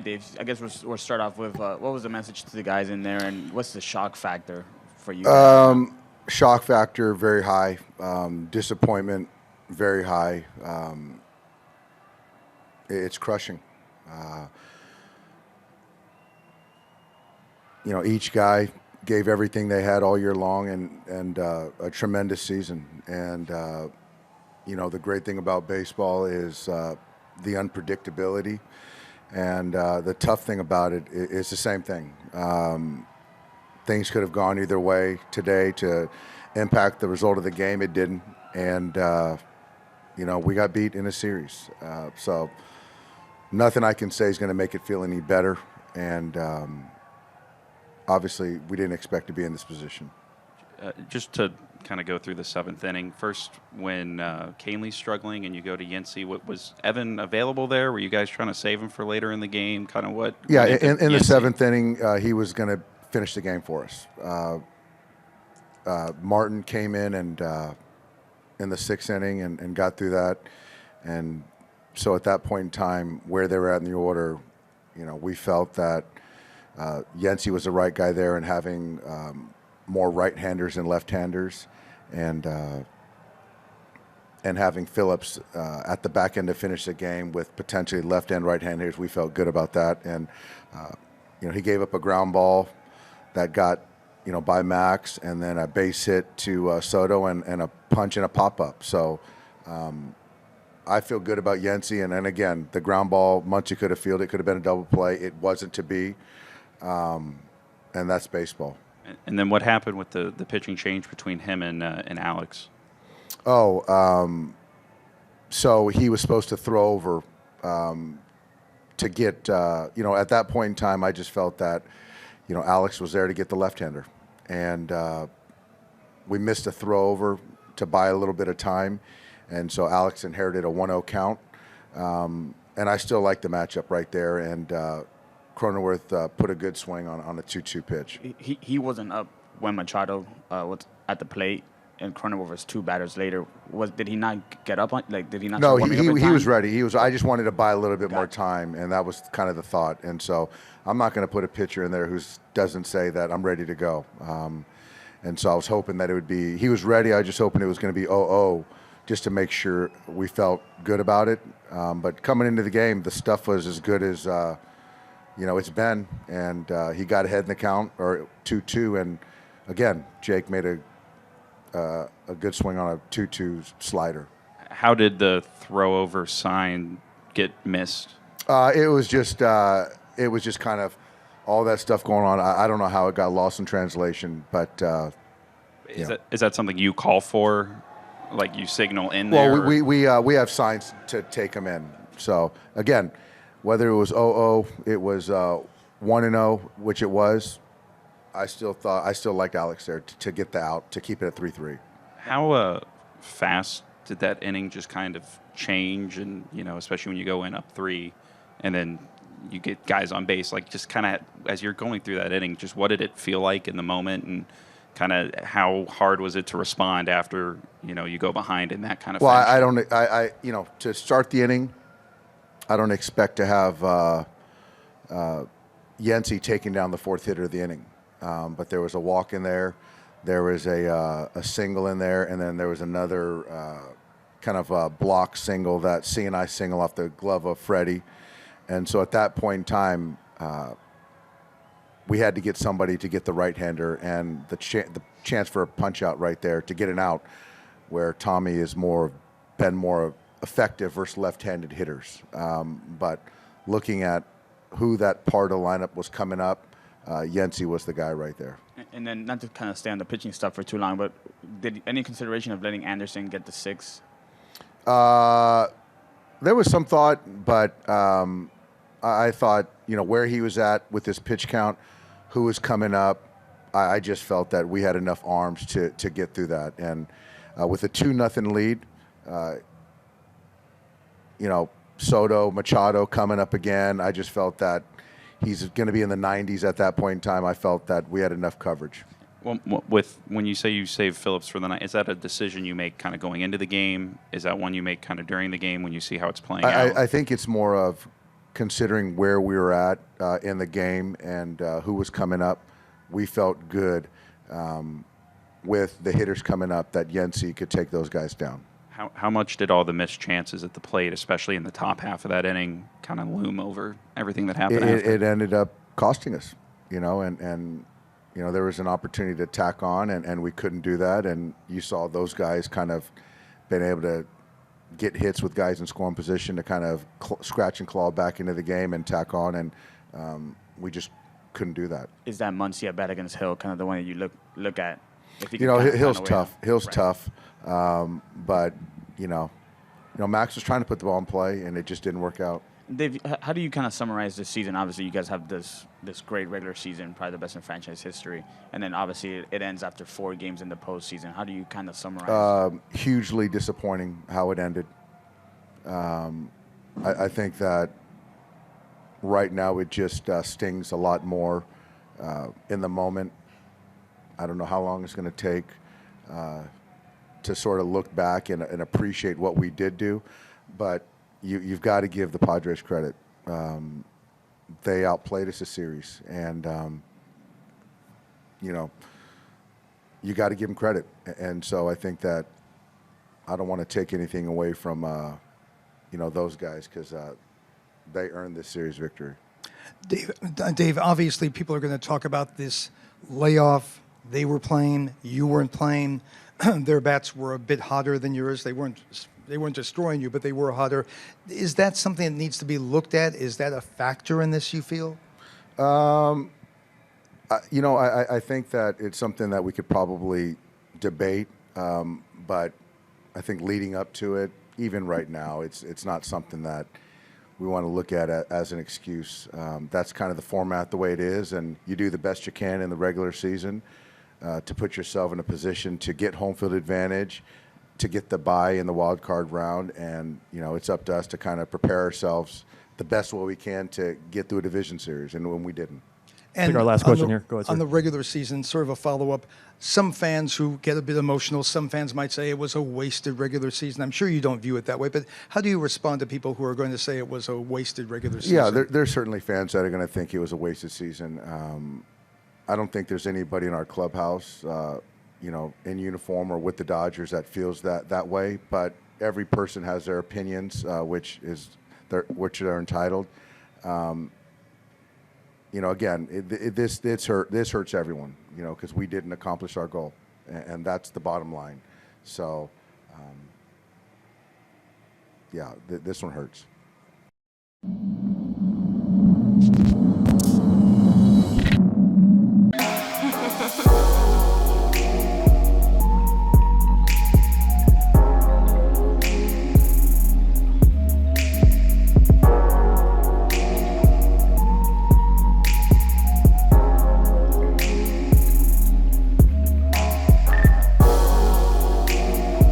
Dave, I guess we'll start off with what was the message to the guys in there, and what's the shock factor for you guys? Shock factor very high. Disappointment very high. It's crushing. Each guy gave everything they had all year long, and a tremendous season. And the great thing about baseball is the unpredictability, and the tough thing about it is the same thing. Things could have gone either way today to impact the result of the game. It didn't, and we got beat in a series. So nothing I can say is going to make it feel any better. And obviously, we didn't expect to be in this position. Just to kind of go through the seventh inning, first when Canley's struggling and you go to Yancey, was Evan available there? Were you guys trying to save him for later in the game? Kind of what? Yeah, in the seventh inning, he was going to finish the game for us. Martin came in and in the sixth inning and got through that. And so at that point in time, where they were at in the order, we felt that Yancey was the right guy there, and having more right-handers than left-handers, and having Phillips at the back end to finish the game with potentially left and right-handers, we felt good about that. And he gave up a ground ball that got by Max, and then a base hit to Soto, and a punch and a pop-up. So I feel good about Yancey. And then again, the ground ball, Muncy could have fielded. It could have been a double play. It wasn't to be. And that's baseball. And then what happened with the pitching change between him and Alex? So he was supposed to throw over to get, at that point in time, I just felt that, Alex was there to get the left-hander. And we missed a throw over to buy a little bit of time. And so Alex inherited a 1-0 count. And I still like the matchup right there. And Cronenworth put a good swing on a 2-2 pitch. He wasn't up when Machado was at the plate, and Cronenworth was two batters later. Did he not get up? Did he not? No, he was ready. I just wanted to buy a little bit more time, and that was kind of the thought. And so I'm not going to put a pitcher in there who doesn't say that I'm ready to go. And so I was hoping that it would be. He was ready. I was just hoping it was going to be 0-0, just to make sure we felt good about it. But coming into the game, the stuff was as good as it's been, and he got ahead in the count, or 2-2, and again, Jake made a good swing on a 2-2 slider. How did the throw over sign get missed? It was just kind of all that stuff going on. I don't know how it got lost in translation, but is that something you call for, like you signal in there? Well, we have signs to take them in. So again, whether it was 0-0, it was 1-0, which it was. I still liked Alex there to get the out, to keep it at 3-3. How fast did that inning just kind of change? And, especially when you go in up 3 and then you get guys on base, like just kind of as you're going through that inning, just what did it feel like in the moment, and kind of how hard was it to respond after, you go behind in that kind of fashion? Well, to start the inning, I don't expect to have Yancey taking down the fourth hitter of the inning. But there was a walk in there. There was a single in there, and then there was another kind of a block single, that C&I single off the glove of Freddie. And so at that point in time, we had to get somebody to get the right-hander, and the chance for a punch-out right there to get an out, where Tommy has been more effective versus left-handed hitters. But looking at who that part of the lineup was coming up, Yancey was the guy right there. And then, not to kind of stay on the pitching stuff for too long, but did any consideration of letting Anderson get the 6? There was some thought, but I thought, where he was at with his pitch count, who was coming up, I just felt that we had enough arms to get through that. And with a 2-0 lead, Soto, Machado coming up again, I just felt that he's going to be in the 90s at that point in time. I felt that we had enough coverage. Well, when you say you save Phillips for the night, is that a decision you make kind of going into the game? Is that one you make kind of during the game when you see how it's playing out? I think it's more of considering where we were at in the game and who was coming up, we felt good with the hitters coming up that Yency could take those guys down. How much did all the missed chances at the plate, especially in the top half of that inning, kind of loom over everything that happened after? It ended up costing us, and there was an opportunity to tack on, and we couldn't do that. And you saw those guys kind of been able to get hits with guys in scoring position to kind of scratch and claw back into the game and tack on, and we just couldn't do that. Is that Muncy at bat against Hill kind of the one that you look at? If Hill's tough. Hill's tough, but Max was trying to put the ball in play, and it just didn't work out. Dave, how do you kind of summarize this season? Obviously, you guys have this great regular season, probably the best in franchise history, and then obviously it ends after 4 games in the postseason. How do you kind of summarize? Hugely disappointing how it ended. I think that right now it just stings a lot more in the moment. I don't know how long it's going to take to sort of look back and appreciate what we did do, but you've got to give the Padres credit. They outplayed us a series, and you got to give them credit. And so I think that I don't want to take anything away from those guys, because they earned this series victory. Dave, obviously people are going to talk about this layoff. They were playing, you weren't playing. Their bats were a bit hotter than yours. They weren't destroying you, but they were hotter. Is that something that needs to be looked at? Is that a factor in this, you feel? I think that it's something that we could probably debate, but I think leading up to it, even right now, it's not something that we want to look at as an excuse. That's kind of the format the way it is, and you do the best you can in the regular season to put yourself in a position to get home field advantage, to get the bye in the wild card round, and it's up to us to kind of prepare ourselves the best way we can to get through a division series, and when we didn't. And our last question here. Go ahead, sir. On the regular season, sort of a follow-up, some fans who get a bit emotional, some fans might say it was a wasted regular season. I'm sure you don't view it that way, but how do you respond to people who are going to say it was a wasted regular season? Yeah, there's certainly fans that are going to think it was a wasted season. I don't think there's anybody in our clubhouse, in uniform or with the Dodgers that feels that way, but every person has their opinions, which they're entitled. This hurts everyone, because we didn't accomplish our goal, and that's the bottom line. So, this one hurts.